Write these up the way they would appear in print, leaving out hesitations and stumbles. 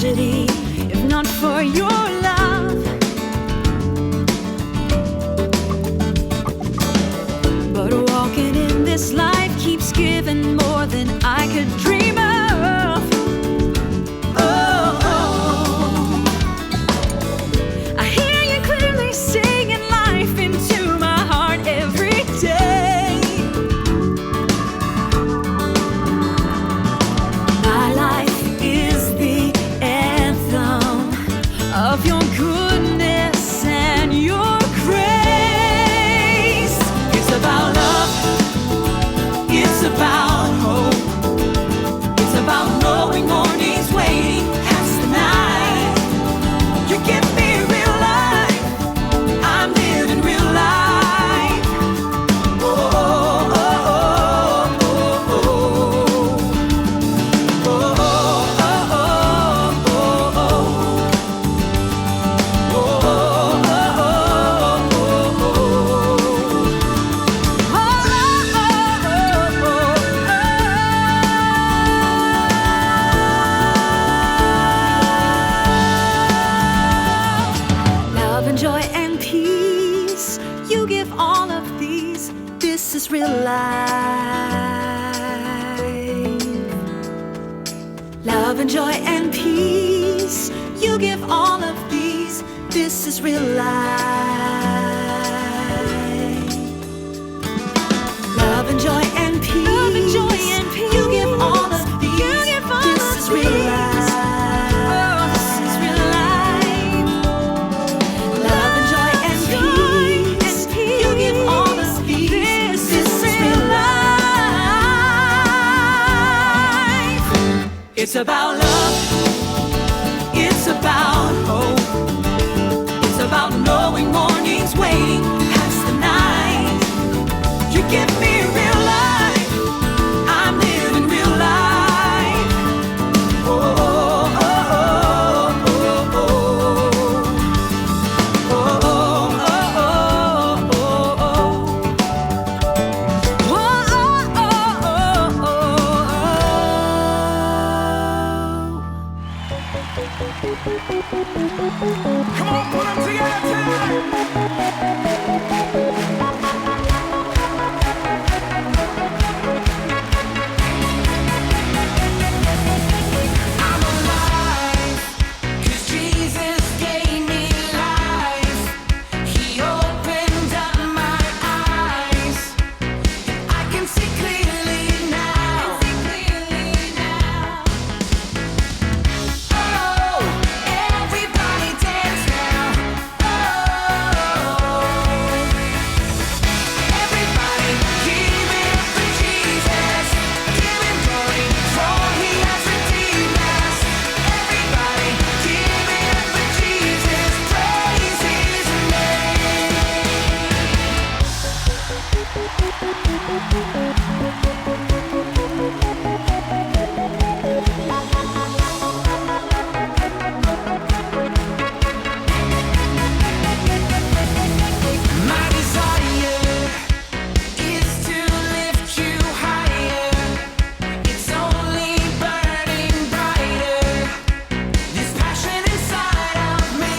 tragedy if not for your love. But walking in this life keeps giving more than I could dream of. Oh, oh. I hear you clearly singing life into my heart every day. My life is the anthem of your goodness and your grace. It's about love, it's about hope, it's about knowing morning's waiting past the night. You give me real life, I'm living real life. Oh, oh, oh, oh, oh, oh, love and joy and peace, you give all of these. This is real life. Love and joy and peace, you give all of these. This is real life. Love and joy and peace, you give all of these. This is real life. Oh, this is real life. Love and joy and peace, you give all of these. This is real life. It's about love, it's about hope, it's about knowing morning's waiting past the night. You give me real life, I'm living real life. Oh, oh, oh, oh, oh, oh. Oh, oh, oh, oh, oh, oh. Oh, oh, oh, Come on, put them together tonight. I'm alive, 'cause Jesus gave me life. He opened up my eyes. I can see clearly now. Oh, everybody dance now. Oh, everybody give it up for Jesus. Give him glory, for he has redeemed us. Everybody give it up for Jesus. Praise his My desire is to lift you higher. It's only burning brighter. This passion inside of me.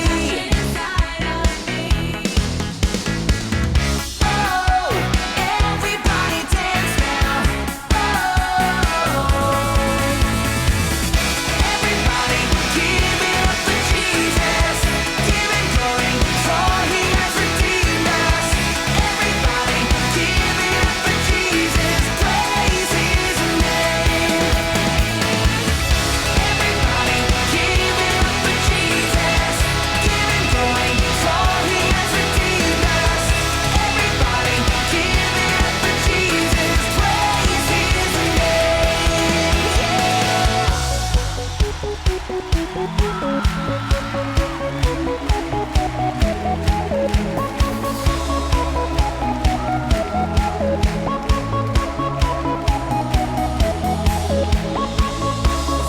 Oh, everybody dance now. Oh, everybody give it up for Jesus. Give him glory, for he has redeemed us. Everybody give it up for Jesus. Praise his name. Everybody give it up for Jesus. Give him glory, for he has redeemed us. Everybody give it up for Jesus. Praise his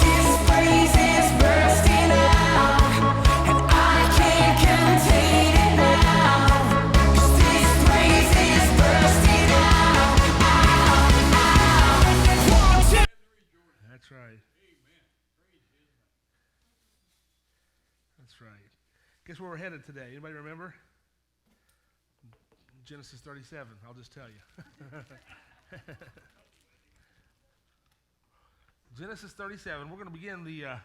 This praise is bursting out, and I can't contain it now. 'Cause this praise is bursting out, out, out. That's right. That's right. Guess where we're headed today? Anybody remember? Genesis 37. I'll just tell you. Genesis 37. We're going to begin the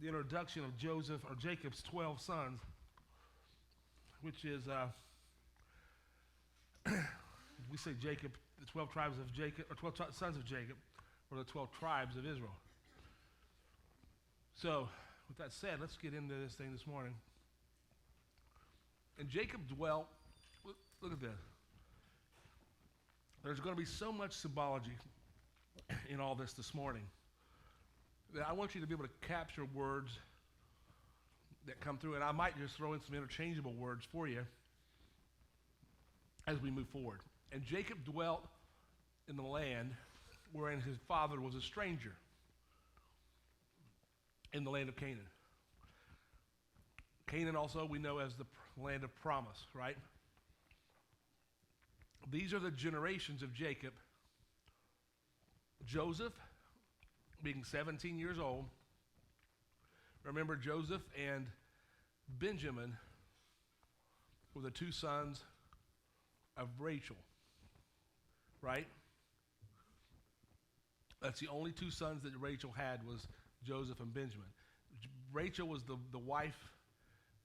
introduction of Joseph or Jacob's 12 sons, which is we say Jacob, the 12 tribes of Jacob, or 12 sons of Jacob, or the 12 tribes of Israel. So, with that said, let's get into this thing this morning. And Jacob dwelt, look at this. There's going to be so much symbology in all this morning that I want you to be able to capture words that come through, and I might just throw in some interchangeable words for you as we move forward. And Jacob dwelt in the land wherein his father was a stranger, in the land of Canaan. Canaan also we know as the land of promise, right? These are the generations of Jacob. Joseph being 17 years old. Remember, Joseph and Benjamin were the two sons of Rachel, right? That's the only two sons that Rachel had, was Joseph and Benjamin. Rachel was the wife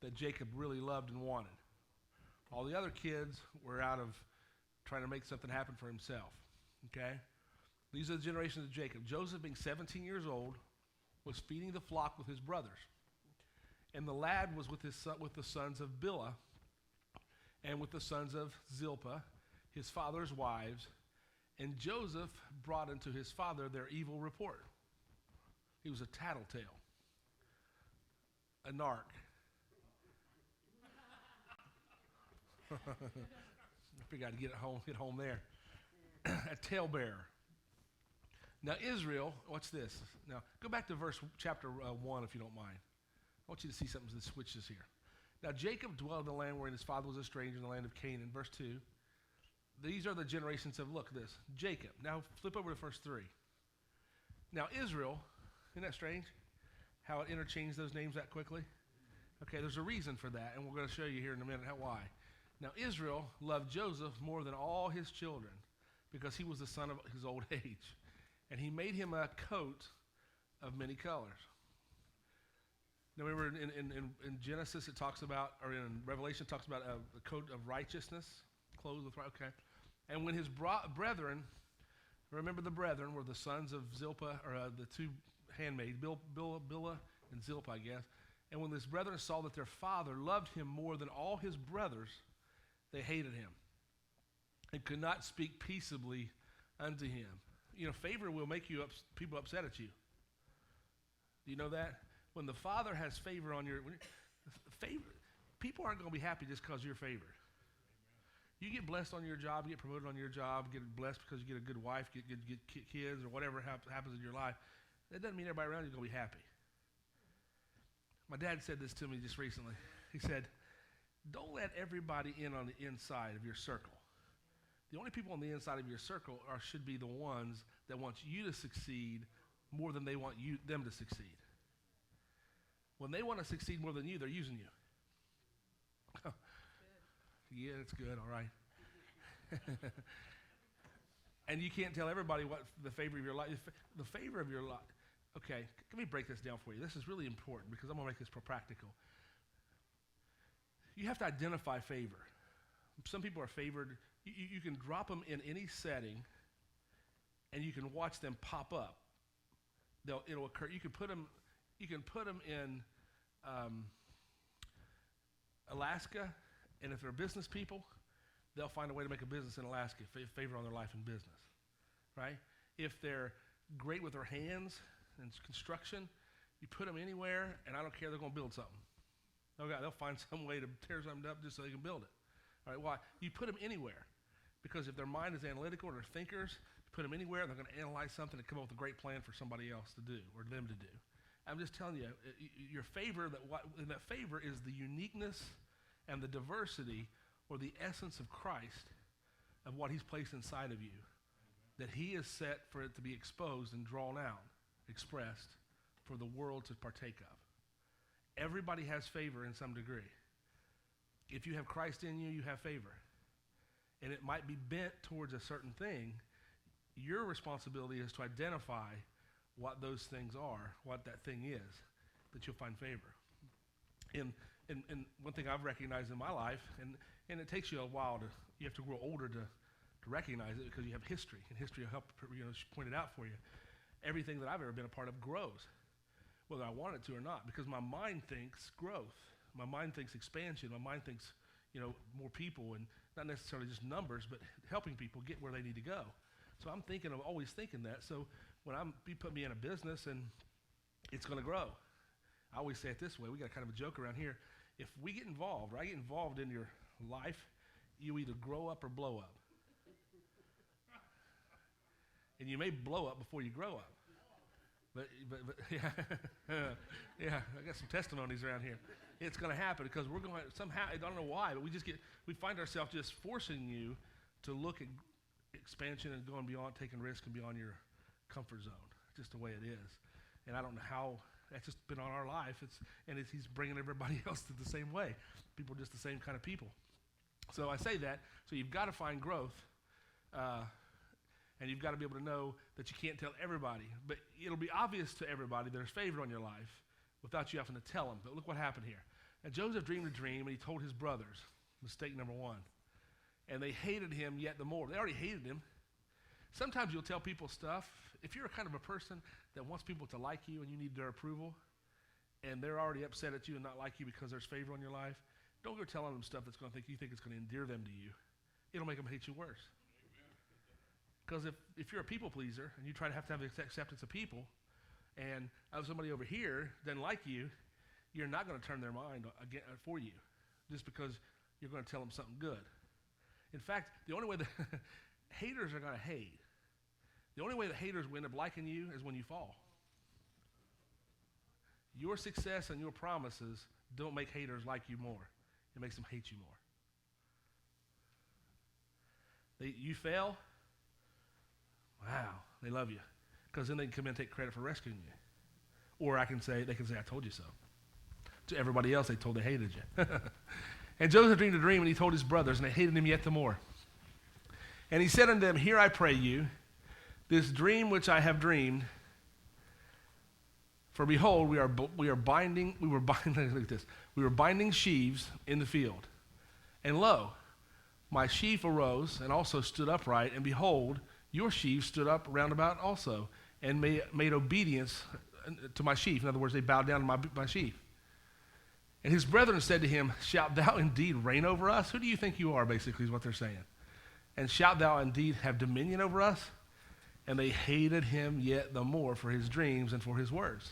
that Jacob really loved and wanted. All the other kids were out of trying to make something happen for himself, okay? These are the generations of Jacob. Joseph, being 17 years old, was feeding the flock with his brothers. And the lad was with the sons of Bilhah and with the sons of Zilpah, his father's wives. And Joseph brought unto his father their evil report. He was a tattletale, a narc. I figured I'd get home there. A talebearer. Now Israel, watch this. Now go back to chapter 1 if you don't mind. I want you to see something that switches here. Now Jacob dwelled in the land wherein his father was a stranger, in the land of Canaan. Verse 2. These are the generations of, look at this, Jacob. Now flip over to verse 3. Now Israel, isn't that strange? How it interchanged those names that quickly? Okay, there's a reason for that, and we're going to show you here in a minute why. Now Israel loved Joseph more than all his children because he was the son of his old age. And he made him a coat of many colors. Now remember in Genesis it talks about, or in Revelation it talks about a coat of righteousness, clothed with right, okay. And when his brethren, remember the brethren were the sons of Zilpah, or the two handmaids, Bilhah and Zilpah, I guess. And when his brethren saw that their father loved him more than all his brothers, they hated him and could not speak peaceably unto him. You know, favor will make people upset at you. Do you know that? When the Father has favor on people aren't going to be happy just because you're favored. You get blessed on your job, you get promoted on your job, get blessed because you get a good wife, get kids, or whatever happens in your life. That doesn't mean everybody around you is going to be happy. My dad said this to me just recently. He said, don't let everybody in on the inside of your circle. The only people on the inside of your circle should be the ones that want you to succeed more than they want them to succeed. When they want to succeed more than you, they're using you. Yeah, that's good, all right. And you can't tell everybody what the favor of your life, the favor of your life. Okay, let me break this down for you. This is really important because I'm going to make this practical. You have to identify favor. Some people are favored. You can drop them in any setting, and you can watch them pop up. It'll occur. You can put them in Alaska, and if they're business people, they'll find a way to make a business in Alaska, favor on their life in business, right? If they're great with their hands and construction, you put them anywhere, and I don't care, they're going to build something. Okay, they'll find some way to tear something up just so they can build it. All right, why? You put them anywhere, because if their mind is analytical or they're thinkers, you put them anywhere, they're going to analyze something and come up with a great plan for somebody else to do or them to do. I'm just telling you, your favor, that favor is the uniqueness and the diversity or the essence of Christ, of what he's placed inside of you, that he is set for it to be exposed and drawn out, expressed for the world to partake of. Everybody has favor in some degree. If you have Christ in you, you have favor. And it might be bent towards a certain thing. Your responsibility is to identify what those things are, what that thing is, that you'll find favor. And one thing I've recognized in my life, and it takes you a while you have to grow older to recognize it, because you have history, and history will help point it out for you. Everything that I've ever been a part of grows, whether I want it to or not, because my mind thinks growth. My mind thinks expansion. My mind thinks, more people, and not necessarily just numbers, but helping people get where they need to go. So I'm always thinking that. So when you put me in a business, and it's going to grow. I always say it this way. We got kind of a joke around here. If we get involved, or I get involved in your life, you either grow up or blow up. And you may blow up before you grow up. But yeah, yeah, I got some testimonies around here. It's going to happen, because we're going to somehow, I don't know why, but we find ourselves just forcing you to look at expansion and going beyond, taking risk and beyond your comfort zone. Just the way it is. And I don't know how, that's just been on our life. He's bringing everybody else to the same way. People are just the same kind of people. So I say that, so you've got to find growth. And you've got to be able to know that you can't tell everybody. But it'll be obvious to everybody there's favor on your life without you having to tell them. But look what happened here. And Joseph dreamed a dream, and he told his brothers. Mistake number one. And they hated him yet the more. They already hated him. Sometimes you'll tell people stuff. If you're a kind of a person that wants people to like you and you need their approval, and they're already upset at you and not like you because there's favor on your life, don't go telling them stuff that's going to you think it's going to endear them to you. It'll make them hate you worse. Because if you're a people pleaser and you try to have acceptance of people, and somebody over here doesn't like you, you're not going to turn their mind again for you just because you're going to tell them something good. In fact, the only way that haters are going to hate, the only way that haters will end up liking you is when you fall. Your success and your promises don't make haters like you more. It makes them hate you more. You fail, wow, they love you, because then they can come in and take credit for rescuing you. Or they can say, I told you so. To everybody else, they told they hated you. And Joseph dreamed a dream, and he told his brothers, and they hated him yet the more. And he said unto them, Hear I pray you, this dream which I have dreamed, for behold, we were binding sheaves in the field. And lo, my sheaf arose and also stood upright, and behold, your sheaves stood up round about also, and made obedience to my sheaf. In other words, they bowed down to my sheaf. And his brethren said to him, Shalt thou indeed reign over us? Who do you think you are, basically, is what they're saying. And shalt thou indeed have dominion over us? And they hated him yet the more for his dreams and for his words.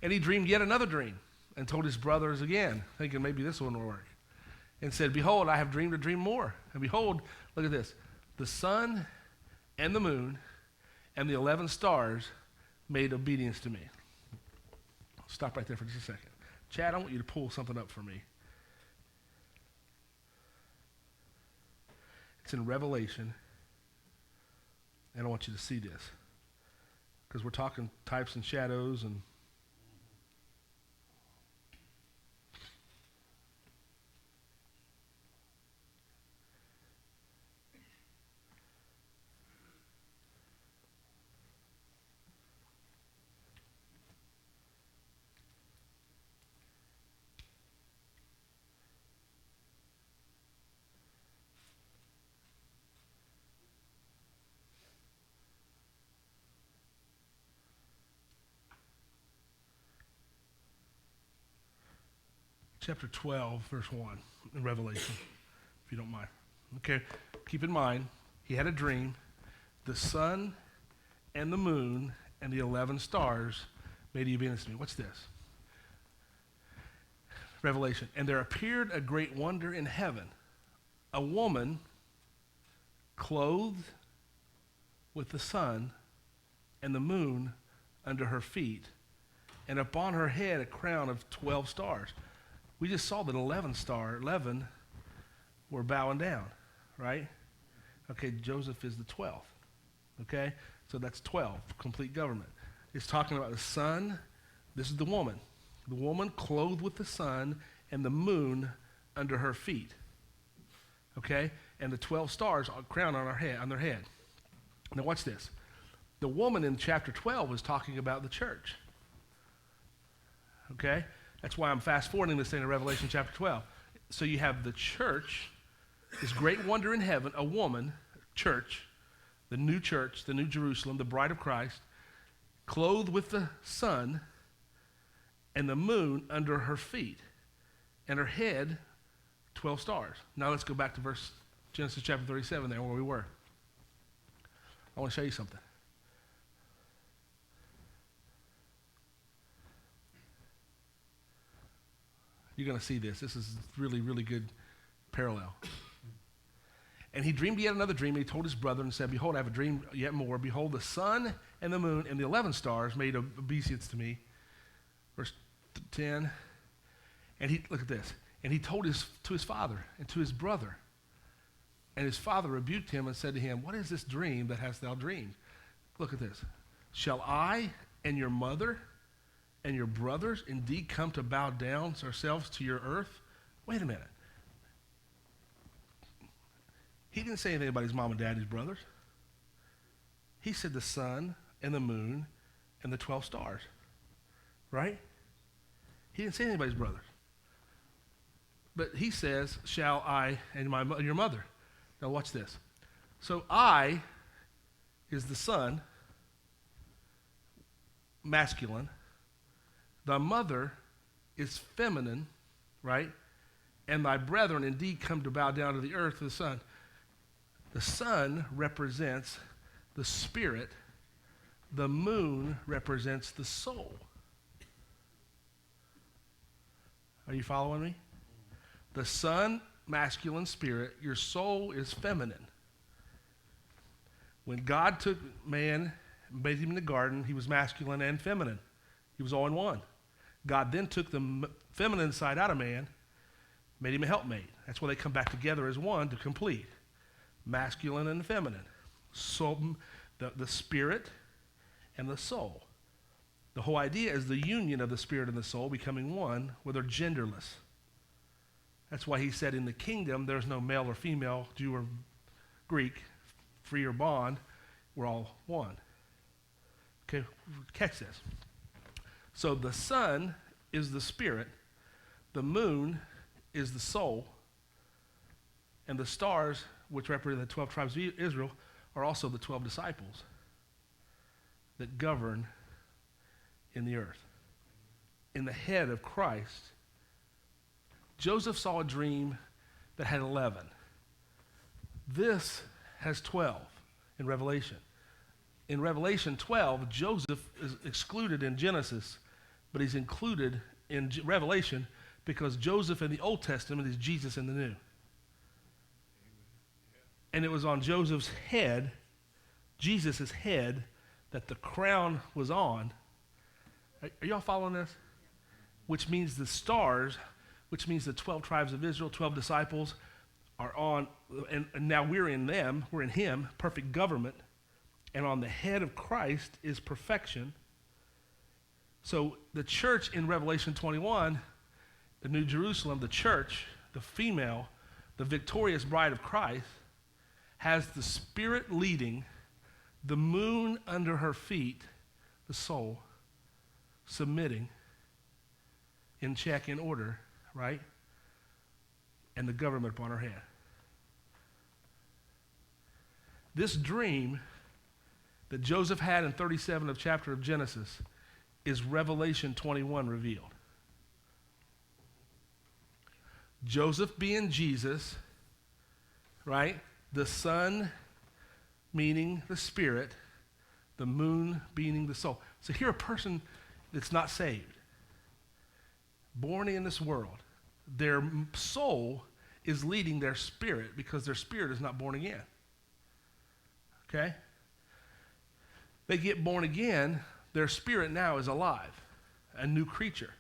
And he dreamed yet another dream, and told his brothers again, thinking maybe this one will work. And said, Behold, I have dreamed a dream more. And behold, look at this. The sun and the moon and the 11 stars made obedience to me. Stop right there for just a second. Chad, I want you to pull something up for me. It's in Revelation, and I want you to see this, because we're talking types and shadows and chapter 12, verse 1 in Revelation, if you don't mind. Okay, keep in mind, he had a dream. The sun and the moon and the 11 stars made obedience to me. What's this? Revelation. And there appeared a great wonder in heaven, a woman clothed with the sun and the moon under her feet, and upon her head a crown of 12 stars. We just saw that 11 were bowing down, right? Okay, Joseph is the 12th, okay? So that's 12, complete government. It's talking about the sun. This is the woman, The woman clothed with the sun and the moon under her feet. Okay? And the 12 stars are crowned on their head. Now watch this. The woman in chapter 12 is talking about the church. Okay? That's why I'm fast forwarding this thing to Revelation chapter 12. So you have the church, this great wonder in heaven, a woman, church, the new Jerusalem, the bride of Christ, clothed with the sun and the moon under her feet, and her head 12 stars. Now let's go back to Genesis chapter 37 there where we were. I want to show you something. You're going to see this. This is really, really good parallel. And he dreamed yet another dream, and he told his brother and said, behold, I have a dream yet more. Behold, the sun and the moon and the 11 stars made obeisance to me. Verse 10. And look at this. And he told to his father and to his brother. And his father rebuked him and said to him, what is this dream that hast thou dreamed? Look at this. Shall I and your mother and your brothers indeed come to bow down ourselves to your earth? Wait a minute. He didn't say anything about his mom and dad, his brothers. He said the sun and the moon and the 12 stars. Right? He didn't say anything about his brothers. But he says, shall I and your mother. Now watch this. So I is the son, masculine. The mother is feminine, right? And thy brethren indeed come to bow down to the earth to the sun. The sun represents the spirit. The moon represents the soul. Are you following me? The sun, masculine spirit. Your soul is feminine. When God took man and made him in the garden, he was masculine and feminine. He was all in one. God then took the feminine side out of man, made him a helpmate. That's why they come back together as one to complete. Masculine and feminine. So the spirit and the soul. The whole idea is the union of the spirit and the soul becoming one where they're genderless. That's why he said in the kingdom there's no male or female, Jew or Greek, free or bond. We're all one. Okay, catch this. So the sun is the spirit, the moon is the soul, and the stars, which represent the 12 tribes of Israel, are also the 12 disciples that govern in the earth. In the head of Christ, Joseph saw a dream that had 11. This has 12 in Revelation. In Revelation 12, Joseph is excluded in Genesis, but he's included in Revelation because Joseph in the Old Testament is Jesus in the New. And it was on Joseph's head, Jesus' head, that the crown was on. Are y'all following this? Which means the stars, which means the 12 tribes of Israel, 12 disciples are on, and now we're in them, we're in him, perfect government, and on the head of Christ is perfection. So the church in Revelation 21, the New Jerusalem, the church, the female, the victorious bride of Christ, has the spirit leading, the moon under her feet, the soul, submitting, in check, in order, right? And the government upon her head. This dream that Joseph had in 37 of chapter of Genesis is Revelation 21 revealed. Joseph being Jesus, right? The sun meaning the spirit, the moon meaning the soul. So here a person that's not saved, born in this world, their soul is leading their spirit because their spirit is not born again. Okay? They get born again, their spirit now is alive, a new creature,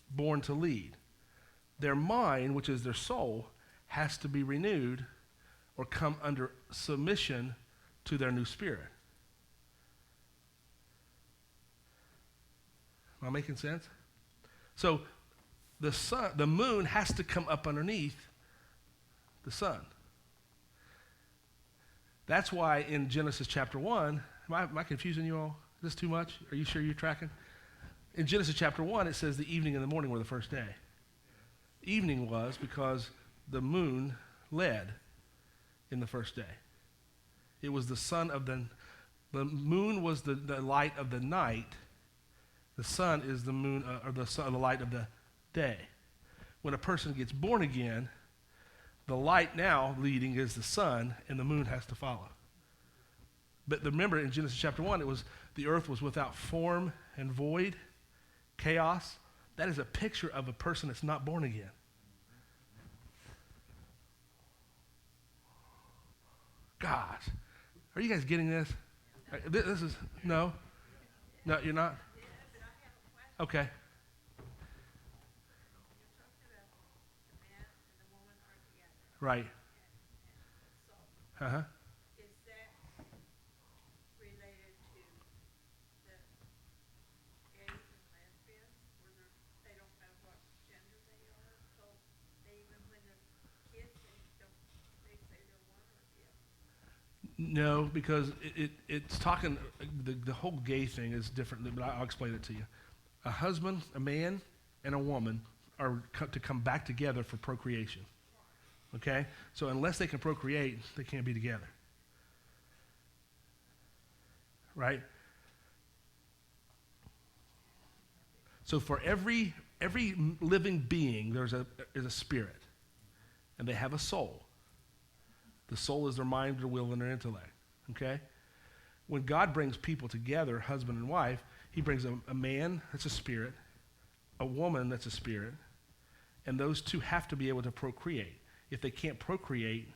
born to lead. Their mind, which is their soul, has to be renewed or come under submission to their new spirit. Am I making sense? So the moon has to come up underneath the sun. That's why in Genesis chapter 1, am I confusing you all? Is this too much? Are you sure you're tracking? In Genesis chapter 1, it says the evening and the morning were the first day. Evening was because the moon led in the first day. It was the sun of the moon was the light of the night. The sun is the moon, or the light of the day. When a person gets born again, the light now leading is the sun, and the moon has to follow. But remember, in Genesis chapter 1, it was the earth was without form and void, chaos. That is a picture of a person that's not born again. Gosh, are you guys getting this? This is, no, you're not? Okay. Right. Uh-huh. Is that related to the gays and lesbians, where they don't know what gender they are? So even when they're kids, they say they're one or the other? No, because it's talking, the whole gay thing is different, but I'll explain it to you. A husband, a man, and a woman are to come back together for procreation. Okay? So unless they can procreate, they can't be together. Right? So for every living being, is a spirit. And they have a soul. The soul is their mind, their will, and their intellect. Okay? When God brings people together, husband and wife, he brings a man that's a spirit, a woman that's a spirit, and those two have to be able to procreate. If they can't procreate,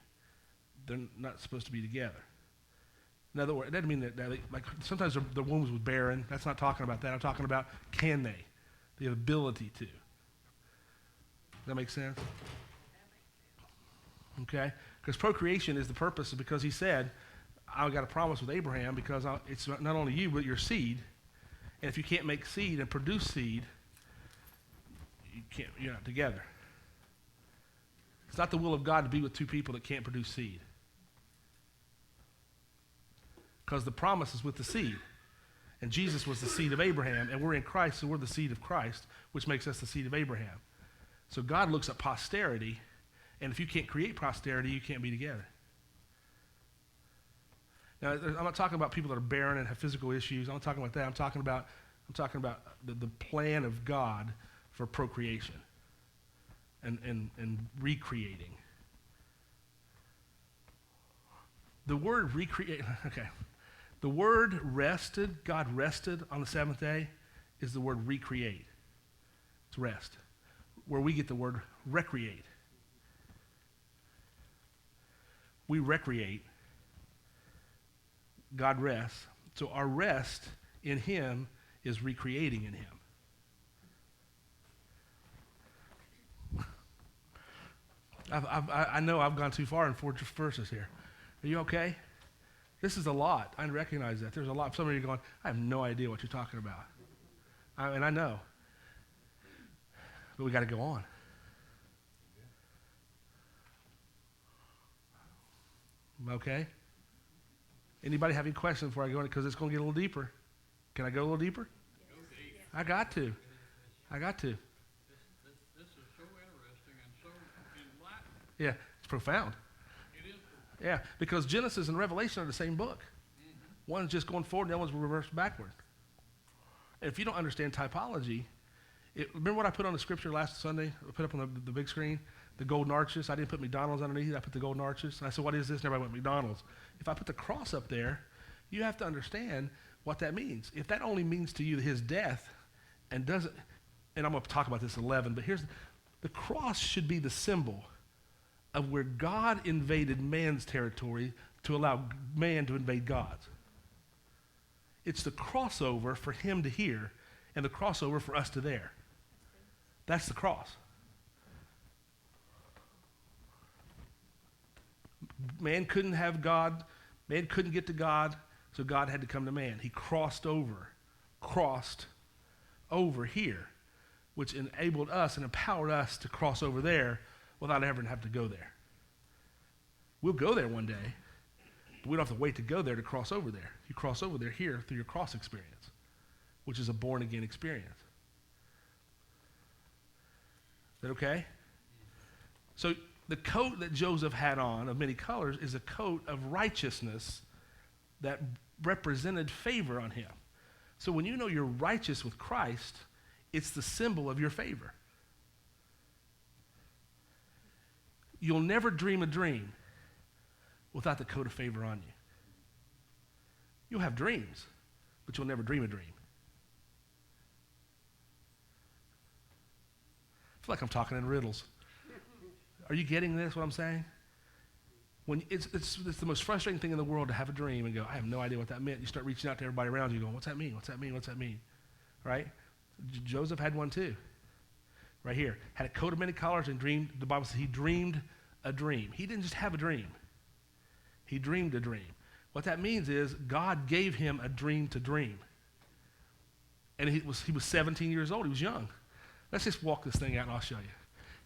they're not supposed to be together. In other words, it doesn't mean that like sometimes the wombs was barren. That's not talking about that. I'm talking about can they? The ability to. Does that make sense? Okay? Because procreation is the purpose, because he said, I got a promise with Abraham because it's not only you, but your seed. And if you can't make seed and produce seed, you're not together. It's not the will of God to be with two people that can't produce seed. Because the promise is with the seed. And Jesus was the seed of Abraham, and we're in Christ, so we're the seed of Christ, which makes us the seed of Abraham. So God looks at posterity, and if you can't create posterity, you can't be together. Now, I'm not talking about people that are barren and have physical issues. I'm not talking about that. I'm talking about the plan of God for procreation and recreating. The word recreate, okay. The word rested, God rested on the seventh day, is the word recreate. It's rest. Where we get the word recreate. We recreate. God rests. So our rest in him is recreating in him. I know I've gone too far in 4 verses here. Are you okay? This is a lot. I recognize that. There's a lot. Some of you are going, I have no idea what you're talking about. And I know. But we got to go on. Okay? Anybody have any questions before I go in? Because it's going to get a little deeper. Can I go a little deeper? I got to. This is so interesting and so enlightening. Yeah, it's profound. It is. Yeah, because Genesis and Revelation are the same book. Mm-hmm. One's just going forward, and the other one's reversed backward. And if you don't understand typology, remember what I put on the scripture last Sunday? I put up on the big screen? The golden arches. I didn't put McDonald's underneath it. I put the golden arches. And I said, what is this? And everybody went, McDonald's. If I put the cross up there, you have to understand what that means. If that only means to you his death and doesn't, and I'm going to talk about this 11, but the cross should be the symbol of where God invaded man's territory to allow man to invade God's. It's the crossover for him to here and the crossover for us to there. That's the cross. Man couldn't have God. Man couldn't get to God, so God had to come to man. He crossed over here which enabled us and empowered us to cross over there without ever having to go there. We'll go there one day, but we don't have to wait to go there to cross over there. You cross over there here through your cross experience, which is a born-again experience. Is that okay? So the coat that Joseph had on of many colors is a coat of righteousness that represented favor on him. So when you know you're righteous with Christ, it's the symbol of your favor. You'll never dream a dream without the coat of favor on you. You'll have dreams, but you'll never dream a dream. I feel like I'm talking in riddles. Are you getting this, what I'm saying? When it's the most frustrating thing in the world to have a dream and go, I have no idea what that meant. You start reaching out to everybody around you going, what's that mean? What's that mean? What's that mean? Right? Joseph had one too. Right here. Had a coat of many colors and dreamed. The Bible says he dreamed a dream. He didn't just have a dream. He dreamed a dream. What that means is God gave him a dream to dream. And he was 17 years old. He was young. Let's just walk this thing out and I'll show you.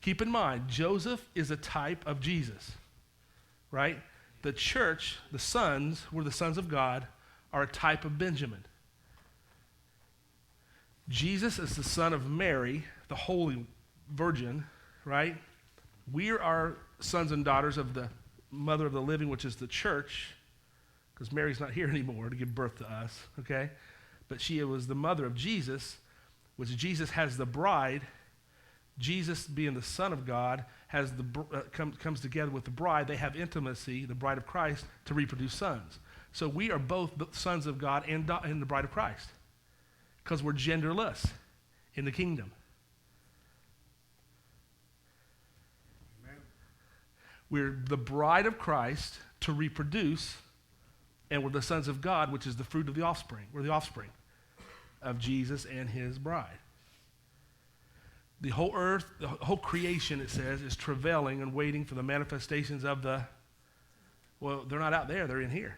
Keep in mind, Joseph is a type of Jesus. Right? The church, the sons, were the sons of God, are a type of Benjamin. Jesus is the son of Mary, the Holy Virgin, right? We are sons and daughters of the mother of the living, which is the church, because Mary's not here anymore to give birth to us, okay? But she was the mother of Jesus, which Jesus has the bride. Jesus, being the Son of God, has comes together with the bride. They have intimacy, the bride of Christ, to reproduce sons. So we are both the sons of God and the bride of Christ, because we're genderless in the kingdom. Amen. We're the bride of Christ to reproduce, and we're the sons of God, which is the fruit of the offspring. We're the offspring of Jesus and his bride. The whole earth, the whole creation, it says, is travailing and waiting for the manifestations of well, they're not out there, they're in here.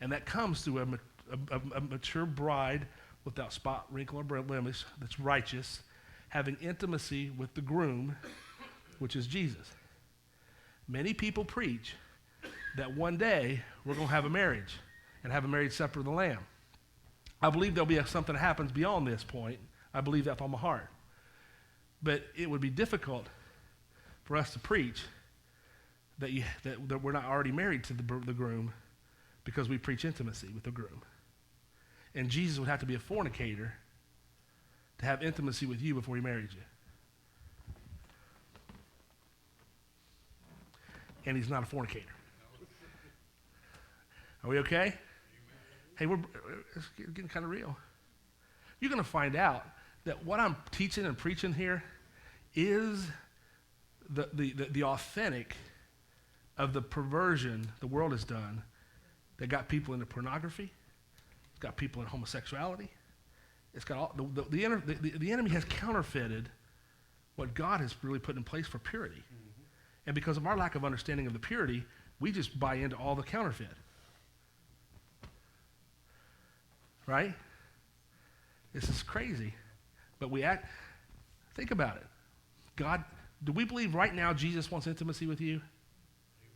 And that comes through a mature bride without spot, wrinkle, or blemish, that's righteous, having intimacy with the groom, which is Jesus. Many people preach that one day we're going to have a marriage and have a marriage supper of the Lamb. I believe there'll be something that happens beyond this point. I believe that with all my heart. But it would be difficult for us to preach that we're not already married to the groom, because we preach intimacy with the groom. And Jesus would have to be a fornicator to have intimacy with you before he married you. And he's not a fornicator. Are we okay? Hey, it's getting kind of real. You're going to find out that what I'm teaching and preaching here is the authentic of the perversion the world has done that got people into pornography. It's got people in homosexuality. It's got all the enemy has counterfeited what God has really put in place for purity. Mm-hmm. And because of our lack of understanding of the purity, we just buy into all the counterfeit. Right? This is crazy. But think about it. God, do we believe right now Jesus wants intimacy with you?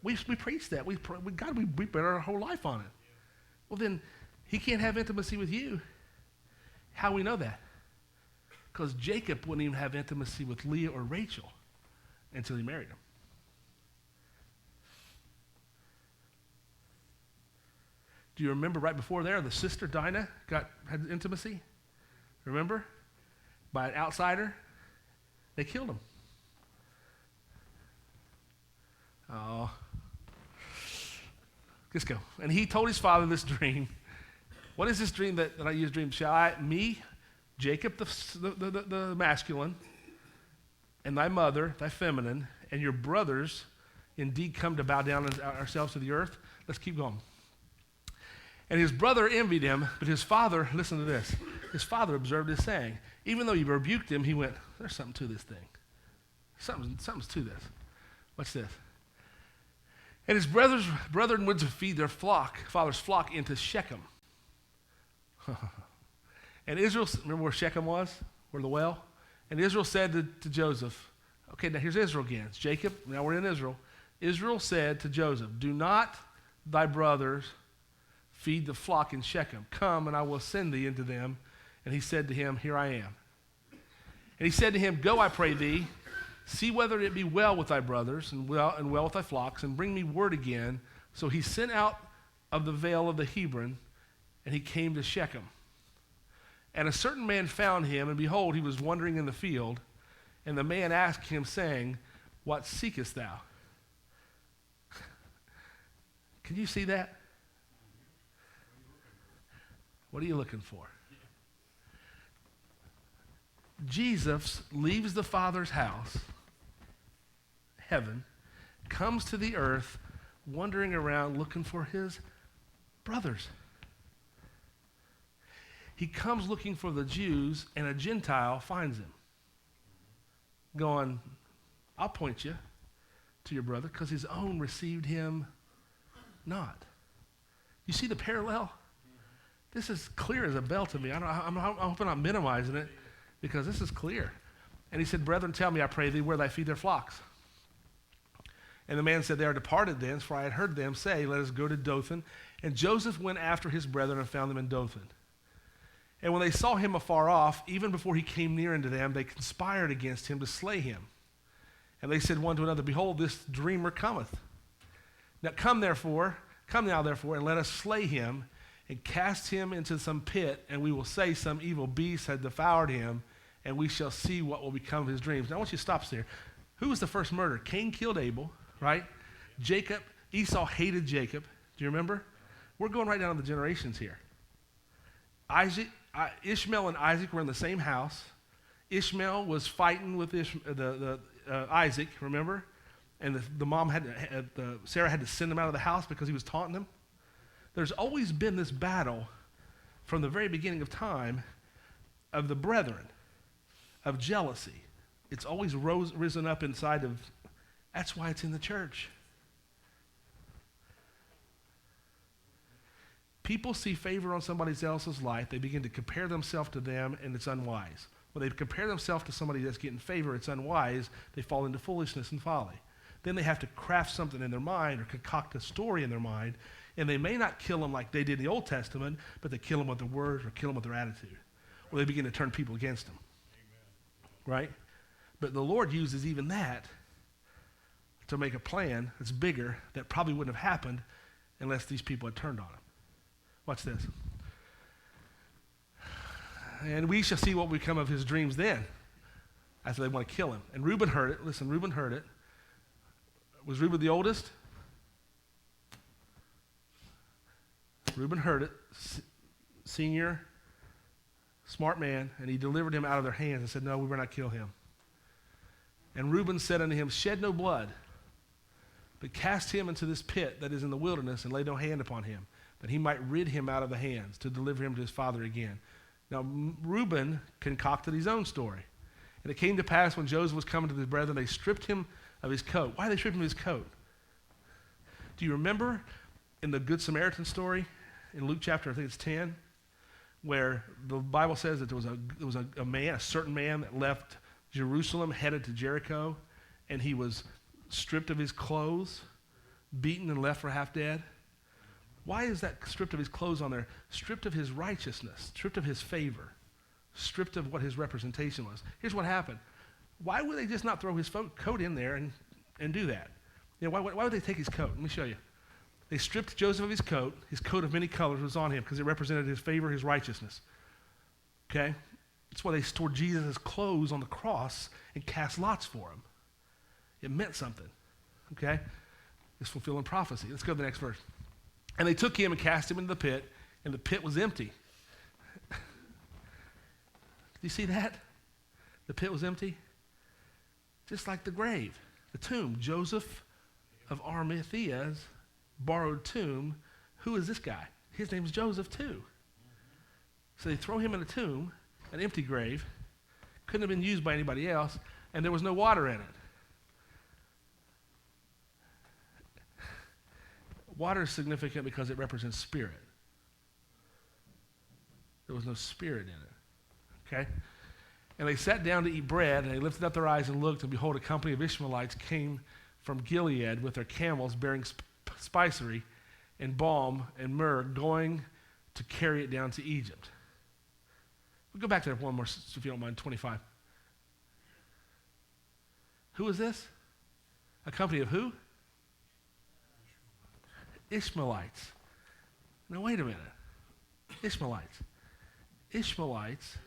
We preach that. We bet our whole life on it. Well, then, he can't have intimacy with you. How do we know that? Because Jacob wouldn't even have intimacy with Leah or Rachel until he married them. Do you remember right before there, the sister Dinah had intimacy? Remember? By an outsider. They killed him. Oh. Let's go. And he told his father this dream. What is this dream that I use dream? Jacob the masculine, and thy mother, thy feminine, and your brothers indeed come to bow down ourselves to the earth. Let's keep going. And his brother envied him, but his father, listen to this, his father observed his saying. Even though he rebuked him, he went, there's something to this thing. Something's to this. What's this? And his brethren went to feed their father's flock into Shechem. And Israel, remember where Shechem was? Where the well? And Israel said to Joseph, okay, now here's Israel again. It's Jacob. Now we're in Israel. Israel said to Joseph, do not thy brothers feed the flock in Shechem. Come, and I will send thee into them. And he said to him, here I am. And he said to him, go, I pray thee, see whether it be well with thy brothers and well with thy flocks, and bring me word again. So he sent out of the vale of the Hebron, and he came to Shechem. And a certain man found him, and behold, he was wandering in the field. And the man asked him, saying, what seekest thou? Can you see that? What are you looking for? Jesus leaves the Father's house, heaven, comes to the earth, wandering around looking for his brothers. He comes looking for the Jews, and a Gentile finds him, going, I'll point you to your brother, because his own received him not. You see the parallel? This is clear as a bell to me. I'm hoping I'm minimizing it, because this is clear. And he said, brethren, tell me, I pray thee, where thy feed their flocks. And the man said, they are departed thence, for I had heard them say, let us go to Dothan. And Joseph went after his brethren and found them in Dothan. And when they saw him afar off, even before he came near unto them, they conspired against him to slay him. And they said one to another, behold, this dreamer cometh. Now come now therefore, and let us slay him, and cast him into some pit, and we will say some evil beast had devoured him, and we shall see what will become of his dreams. Now I want you to stop there. Who was the first murder? Cain killed Abel, right? Jacob, Esau hated Jacob. Do you remember? We're going right down the generations here. Ishmael and Isaac were in the same house. Ishmael was fighting with Isaac, remember? And the mom Sarah had to send him out of the house because he was taunting them. There's always been this battle from the very beginning of time of the brethren, of jealousy. It's always risen up inside of, that's why it's in the church. People see favor on somebody else's life, they begin to compare themselves to them, and it's unwise. When they compare themselves to somebody that's getting favor, it's unwise. They fall into foolishness and folly. Then they have to craft something in their mind or concoct a story in their mind, and they may not kill them like they did in the Old Testament, but they kill them with their words or kill them with their attitude. Or they begin to turn people against them. Amen. Right? But the Lord uses even that to make a plan that's bigger that probably wouldn't have happened unless these people had turned on him. Watch this. And we shall see what will become of his dreams then, after they want to kill him. And Reuben heard it. Listen, Reuben heard it. Was Reuben the oldest? Reuben heard it, senior, smart man, and he delivered him out of their hands and said, no, we will not kill him. And Reuben said unto him, shed no blood, but cast him into this pit that is in the wilderness, and lay no hand upon him, that he might rid him out of the hands, to deliver him to his father again. Now, Reuben concocted his own story. And it came to pass when Joseph was coming to his brethren, they stripped him of his coat. Why did they strip him of his coat? Do you remember in the Good Samaritan story, in Luke chapter, I think it's 10, where the Bible says that there was a man, a certain man that left Jerusalem, headed to Jericho, and he was stripped of his clothes, beaten and left for half dead? Why is that stripped of his clothes on there? Stripped of his righteousness, stripped of his favor, stripped of what his representation was. Here's what happened. Why would they just not throw his coat in there and do that? You know, why would they take his coat? Let me show you. They stripped Joseph of his coat. His coat of many colors was on him because it represented his favor, his righteousness. Okay? That's why they stored Jesus' clothes on the cross and cast lots for him. It meant something. Okay? It's fulfilling prophecy. Let's go to the next verse. And they took him and cast him into the pit, and the pit was empty. Do you see that? The pit was empty. Just like the grave, the tomb. Joseph of Arimathea's borrowed tomb. Who is this guy? His name's Joseph too. So they throw him in a tomb, an empty grave. Couldn't have been used by anybody else, and there was no water in it. Water is significant because it represents spirit. There was no spirit in it. okay? And they sat down to eat bread, and they lifted up their eyes and looked, and behold, a company of Ishmaelites came from Gilead with their camels bearing spicery and balm and myrrh, going to carry it down to Egypt. We'll go back to that one more, if you don't mind, 25. Who is this? A company of who? Ishmaelites. Now, wait a minute. Ishmaelites. Ishmaelites,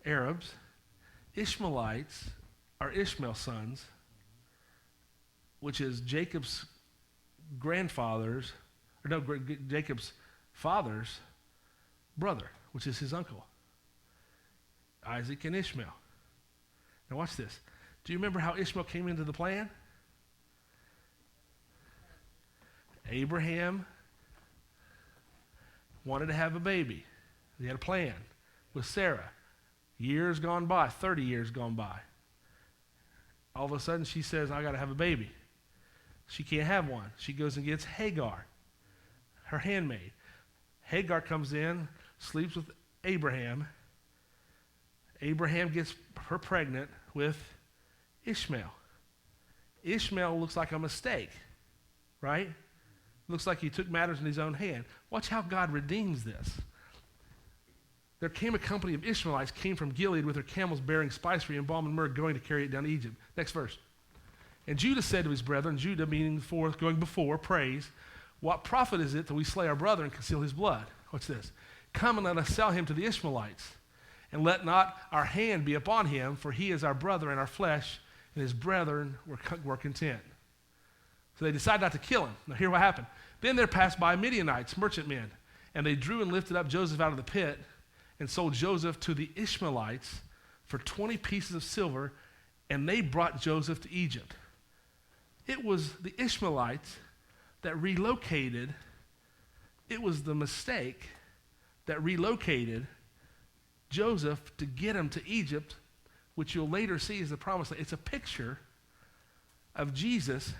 Arabs. Ishmaelites are Ishmael's sons, which is Jacob's grandfather's, or no, Jacob's father's brother, which is his uncle, Isaac and Ishmael. Now watch this. Do you remember how Ishmael came into the plan? Abraham wanted to have a baby. He had a plan with Sarah. Years gone by, 30 years gone by. All of a sudden she says, I got to have a baby. She can't have one. She goes and gets Hagar, her handmaid. Hagar comes in, sleeps with Abraham. Abraham gets her pregnant with Ishmael. Ishmael looks like a mistake, right? Looks like he took matters in his own hand. Watch how God redeems this. There came a company of Ishmaelites, came from Gilead with their camels bearing spicery and balm and myrrh, going to carry it down to Egypt. Next verse. And Judah said to his brethren, Judah meaning fourth, going before, praise, what profit is it that we slay our brother and conceal his blood? What's this? Come and let us sell him to the Ishmaelites, and let not our hand be upon him, for he is our brother and our flesh, and his brethren were content. So they decided not to kill him. Now hear what happened. Then there passed by Midianites, merchantmen, and they drew and lifted up Joseph out of the pit, and sold Joseph to the Ishmaelites for 20 pieces of silver, and they brought Joseph to Egypt. It was the Ishmaelites that relocated. It was the mistake that relocated Joseph to get him to Egypt, which you'll later see is the promised land. It's a picture of Jesus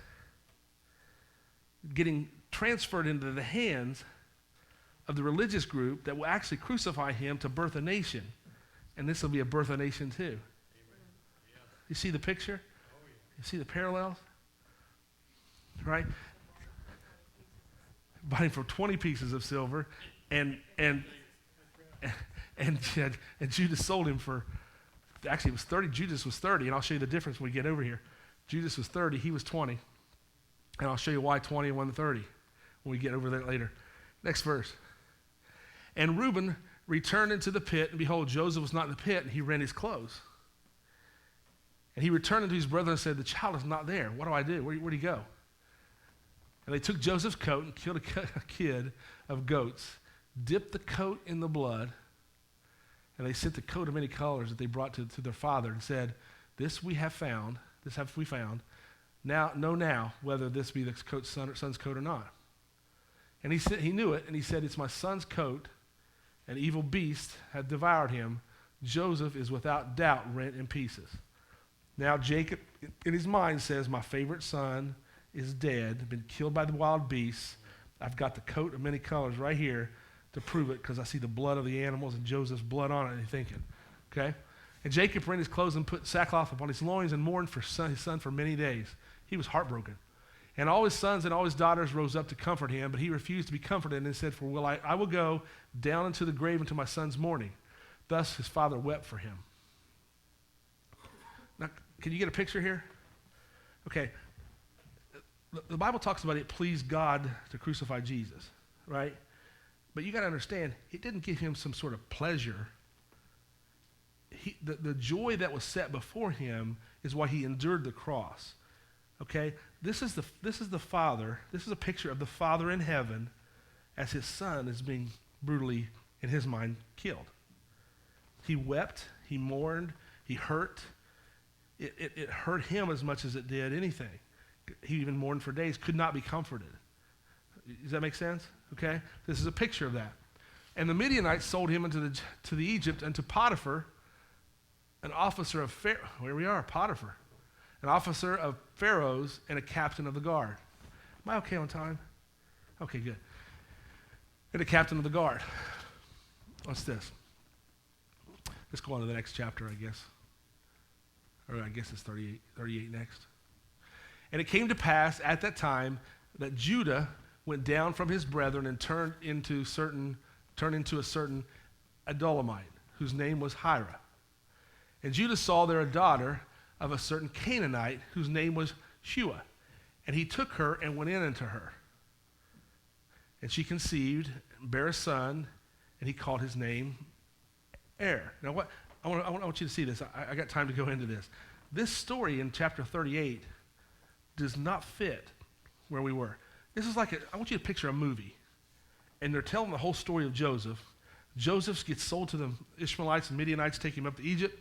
getting transferred into the hands of the religious group that will actually crucify him to birth a nation. And this will be a birth a nation too. Amen. You see the picture? Oh, yeah. You see the parallels? Right? Bought him for 20 pieces of silver, and Judas sold him for, actually it was 30. Judas was 30, and I'll show you the difference when we get over here. Judas was 30, he was 20. And I'll show you why 20 and 1 to 30 when we get over there later. Next verse. And Reuben returned into the pit, and behold, Joseph was not in the pit, and he rent his clothes. And he returned unto his brethren and said, the child is not there. What do I do? Where'd he go? And they took Joseph's coat and killed a kid of goats, dipped the coat in the blood, and they sent the coat of many colors that they brought to their father and said, this we have found, this have we found. Now, know now whether this be the son's coat or not. And he said, he knew it, and he said, it's my son's coat. An evil beast had devoured him. Joseph is without doubt rent in pieces. Now Jacob, in his mind, says, my favorite son is dead, been killed by the wild beasts. I've got the coat of many colors right here to prove it, because I see the blood of the animals and Joseph's blood on it, and he's thinking, okay? And Jacob rent his clothes and put sackcloth upon his loins and mourned for his son for many days. He was heartbroken. And all his sons and all his daughters rose up to comfort him, but he refused to be comforted and said, for I will go down into the grave until my son's mourning. Thus his father wept for him. Now, can you get a picture here? Okay. The Bible talks about it pleased God to crucify Jesus, right? But you got to understand, it didn't give him some sort of pleasure. The joy that was set before him is why he endured the cross. Okay, this is the Father. This is a picture of the Father in heaven as his son is being brutally, in his mind, killed. He wept, he mourned, he hurt. It hurt him as much as it did anything. He even mourned for days, could not be comforted. Does that make sense? Okay, this is a picture of that. And the Midianites sold him into the Egypt and to Potiphar, an officer of Pharaoh. Here we are, Potiphar. An officer of Pharaoh's and a captain of the guard. Am I okay on time? Okay, good. And a captain of the guard. What's this? Let's go on to the next chapter, I guess. Or I guess it's 38 next. And it came to pass at that time that Judah went down from his brethren and turned into a certain Adullamite, whose name was Hira. And Judah saw there a daughter of a certain Canaanite, whose name was Shua. And he took her and went in unto her. And she conceived, and bare a son, and he called his name Er. Now, what I want you to see this. I got time to go into this. This story in chapter 38 does not fit where we were. This is like I want you to picture a movie, and they're telling the whole story of Joseph. Joseph gets sold to the Ishmaelites and Midianites, take him up to Egypt.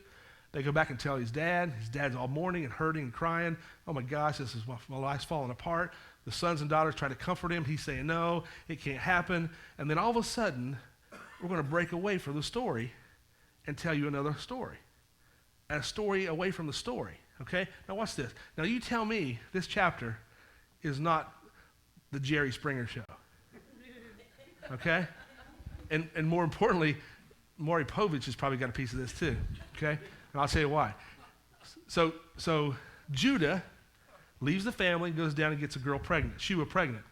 They go back and tell his dad. His dad's all mourning and hurting and crying. Oh my gosh, this is my life's falling apart. The sons and daughters try to comfort him. He's saying, no, it can't happen. And then all of a sudden, we're going to break away from the story and tell you another story. A story away from the story, okay? Now watch this. Now you tell me this chapter is not the Jerry Springer show, okay? And more importantly, Maury Povich has probably got a piece of this too, okay? And I'll tell you why. So Judah leaves the family, goes down and gets a girl pregnant. Shua pregnant.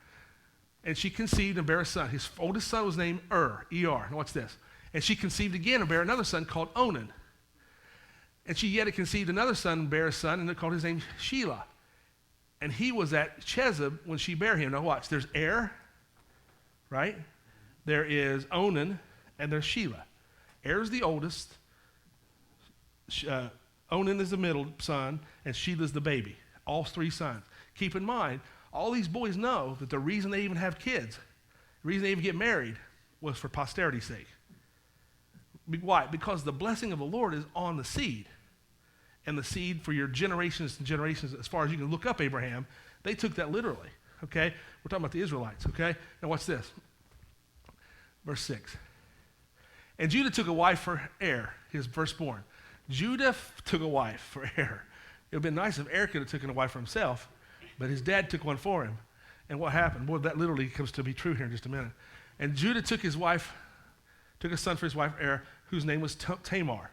And she conceived and bare a son. His oldest son was named E-R. Now watch this. And she conceived again and bare another son called Onan. And she yet conceived another son and bare a son, and they called his name Shelah. And he was at Chezib when she bare him. Now watch, there's right? There is Onan, and there's Shelah. Is the oldest, Onan is the middle son, and Shela's the baby. All three sons. Keep in mind, all these boys know that the reason they even have kids, the reason they even get married, was for posterity's sake. Why? Because the blessing of the Lord is on the seed. And the seed for your generations and generations, as far as you can look up Abraham, they took that literally, okay? We're talking about the Israelites, okay? Now watch this. Verse 6. And Judah took a wife for his firstborn. Judah took a wife for It would have been nice if could have taken a wife for himself, but his dad took one for him. And what happened? Well, that literally comes to be true here in just a minute. And Judah took a son for his wife, whose name was Tamar.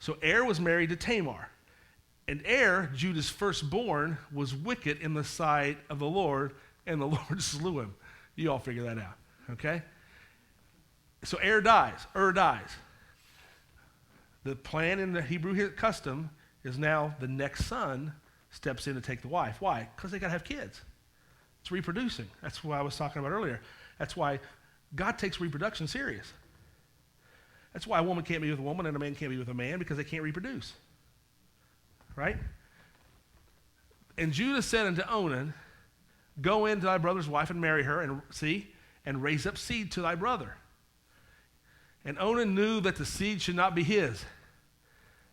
So was married to Tamar. And Judah's firstborn, was wicked in the sight of the Lord, and the Lord slew him. You all figure that out, okay? So dies. The plan in the Hebrew custom is now the next son steps in to take the wife. Why? Because they got to have kids. It's reproducing. That's what I was talking about earlier. That's why God takes reproduction serious. That's why a woman can't be with a woman and a man can't be with a man, because they can't reproduce. Right? And Judah said unto Onan, go in to thy brother's wife and marry her, and raise up seed to thy brother. And Onan knew that the seed should not be his.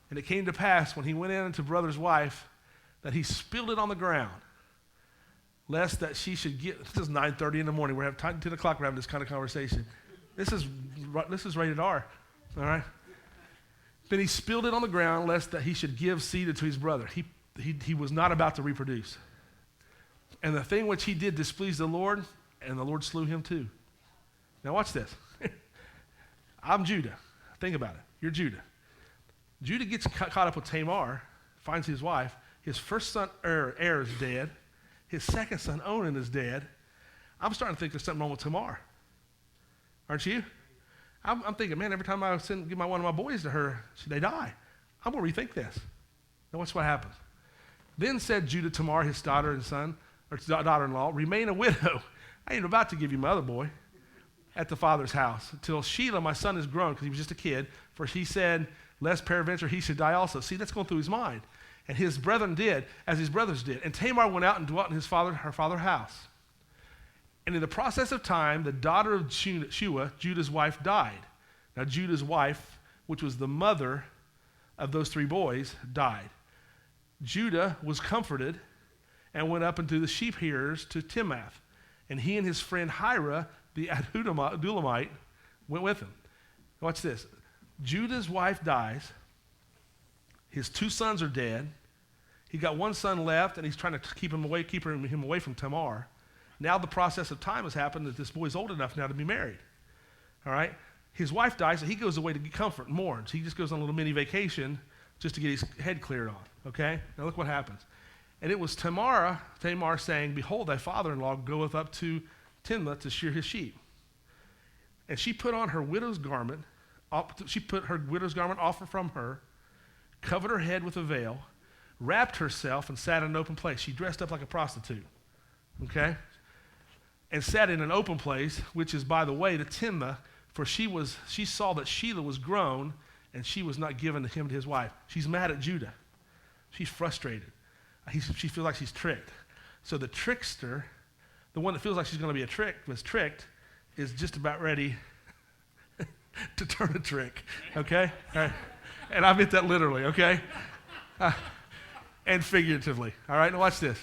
And it came to pass, when he went in to brother's wife, that he spilled it on the ground, lest that she should get, this is 9:30 in the morning, we're having 10 o'clock, we're having this kind of conversation. This is rated R, all right? Then he spilled it on the ground, lest that he should give seed to his brother. He was not about to reproduce. And the thing which he did displeased the Lord, and the Lord slew him too. Now watch this. I'm Judah. Think about it. You're Judah. Judah gets caught up with Tamar, finds his wife. His first son, is dead. His second son, Onan, is dead. I'm starting to think there's something wrong with Tamar. Aren't you? I'm thinking, man, every time I give one of my boys to her, they die. I'm going to rethink this. Now watch what happens. Then said Judah to Tamar, his daughter and son, or daughter-in-law, remain a widow. I ain't about to give you my other boy at the father's house until Shelah, my son, is grown, because he was just a kid. For he said, lest peradventure he should die also. See, that's going through his mind. And his brethren did as his brothers did. And Tamar went out and dwelt in her father's house. And in the process of time, the daughter of Shua, Judah's wife, died. Now Judah's wife, which was the mother of those three boys, died. Judah was comforted and went up into the sheep shearers to Timnath. And he and his friend Hira, the Adullamite, went with him. Watch this. Judah's wife dies. His two sons are dead. He got one son left, and he's trying to keep him away from Tamar. Now the process of time has happened that this boy's old enough now to be married. All right? His wife dies, so he goes away to get comfort and mourns. He just goes on a little mini vacation just to get his head cleared on, okay? Now look what happens. And it was Tamar saying, behold, thy father-in-law goeth up to Timnah to shear his sheep. And she put on her widow's garment, she put her widow's garment off from her, covered her head with a veil, wrapped herself, and sat in an open place. She dressed up like a prostitute, okay? And sat in an open place, which is, by the way, to Timnah, for she saw that Shelah was grown, and she was not given to him to his wife. She's mad at Judah. She's frustrated. She feels like she's tricked. So the trickster, the one that feels like she's going to be was tricked, is just about ready to turn a trick, okay? All right. And I meant that literally, okay? And figuratively, all right? Now watch this.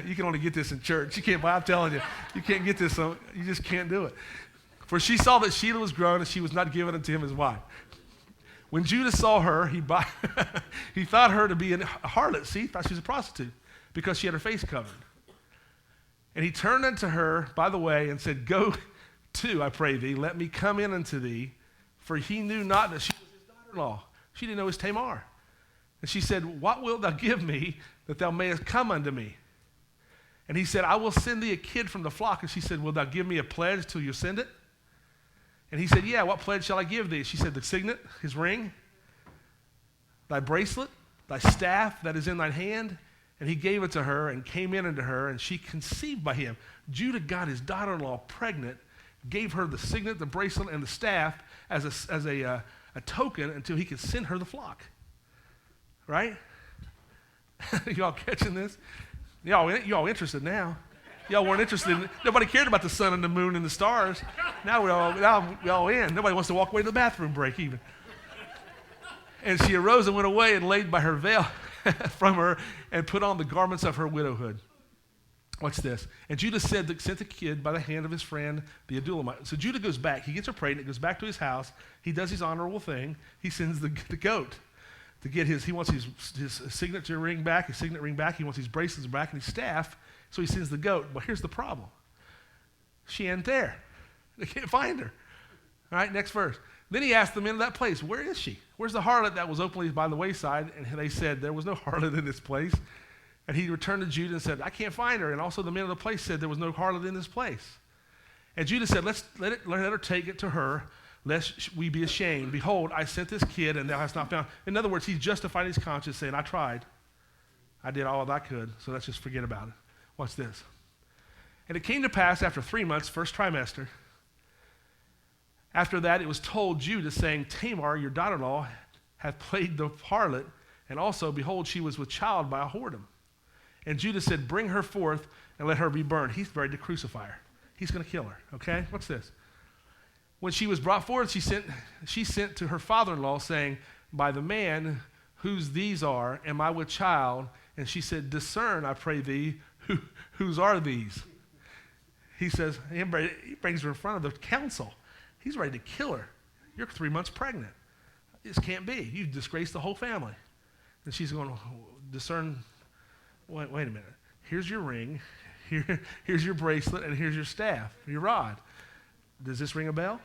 You can only get this in church. You can't, I'm telling you, you can't get this, so you just can't do it. For she saw that Shelah was grown, and she was not given unto him his wife. When Judah saw her, he thought her to be a harlot. See, he thought she was a prostitute because she had her face covered. And he turned unto her, by the way, and said, go to, I pray thee, let me come in unto thee. For he knew not that she was his daughter-in-law. She didn't know it was Tamar. And she said, what wilt thou give me that thou mayest come unto me? And he said, I will send thee a kid from the flock. And she said, wilt thou give me a pledge till you send it? And he said, yeah, what pledge shall I give thee? She said, the signet, his ring, thy bracelet, thy staff that is in thine hand. And he gave it to her and came in unto her, and she conceived by him. Judah got his daughter-in-law pregnant, gave her the signet, the bracelet, and the staff as a token until he could send her the flock. Right? Y'all catching this? Y'all interested now? Y'all weren't interested. Nobody cared about the sun and the moon and the stars. Now we all in. Nobody wants to walk away to the bathroom break even. And she arose and went away and laid by her veil from her and put on the garments of her widowhood. Watch this. And Judah sent the kid by the hand of his friend, the Adullamite. So Judah goes back. He gets her pregnant, goes back to his house. He does his honorable thing. He sends the goat to get he wants his signature ring back, his signet ring back. He wants his bracelets back and his staff. So he sends the goat. But here's the problem. She ain't there. They can't find her. All right, next verse. Then he asked the men of that place, where is she? Where's the harlot that was openly by the wayside? And they said, there was no harlot in this place. And he returned to Judah and said, I can't find her. And also the men of the place said, there was no harlot in this place. And Judah said, let her take it to her, lest we be ashamed. Behold, I sent this kid, and thou hast not found. In other words, he's justifying his conscience, saying, I tried. I did all that I could, so let's just forget about it. Watch this. And it came to pass after 3 months, first trimester. After that, it was told Judah, saying, Tamar, your daughter-in-law, hath played the harlot, and also, behold, she was with child by a whoredom. And Judah said, bring her forth and let her be burned. He's ready to crucify her. He's going to kill her, okay? What's this? When she was brought forth, she sent to her father-in-law, saying, by the man whose these are, am I with child? And she said, discern, I pray thee, whose are these? He says, he brings her in front of the council. He's ready to kill her. You're 3 months pregnant. This can't be. You've disgraced the whole family. And she's going to discern, wait a minute. Here's your ring, here's your bracelet, and here's your staff, your rod. Does this ring a bell?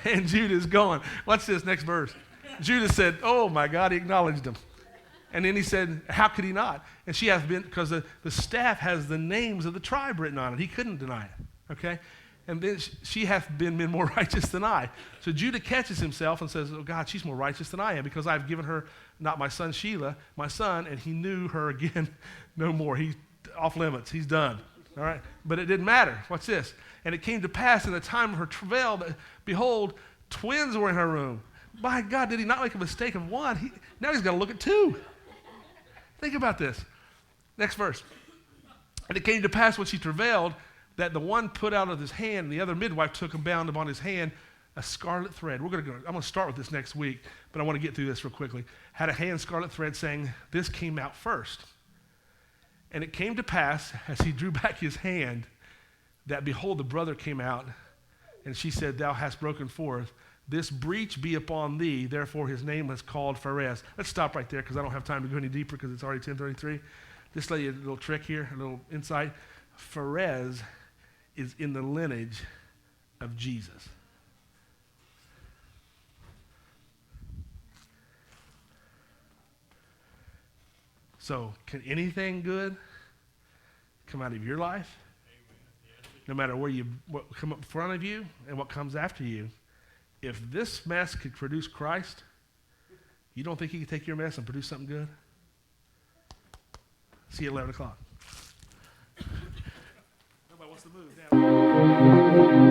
And Judah's going. Watch this next verse. Judah said, oh my God, he acknowledged him. And then he said, how could he not? And she hath been, because the staff has the names of the tribe written on it. He couldn't deny it, okay? And then she hath been more righteous than I. So Judah catches himself and says, oh God, she's more righteous than I am, because I've given her not my son Shelah, my son, and he knew her again no more. He's off limits. He's done. All right? But it didn't matter. Watch this. And it came to pass in the time of her travail that, behold, twins were in her room. By God, did he not make a mistake of one? Now he's got to look at two. Think about this. Next verse. And it came to pass when she travailed that the one put out of his hand, and the other midwife took and bound upon his hand a scarlet thread. I'm going to start with this next week, but I want to get through this real quickly. Had a hand scarlet thread, saying, this came out first. And it came to pass, as he drew back his hand, that behold, the brother came out, and she said, thou hast broken forth. This breach be upon thee, therefore his name was called Pharez. Let's stop right there, because I don't have time to go any deeper, because it's already 10:33. Just let you a little trick here, a little insight. Pharez is in the lineage of Jesus. So, can anything good come out of your life? No matter what come up in front of you and what comes after you. If this mess could produce Christ, you don't think he could take your mess and produce something good? See you at 11 o'clock. Nobody wants to move now.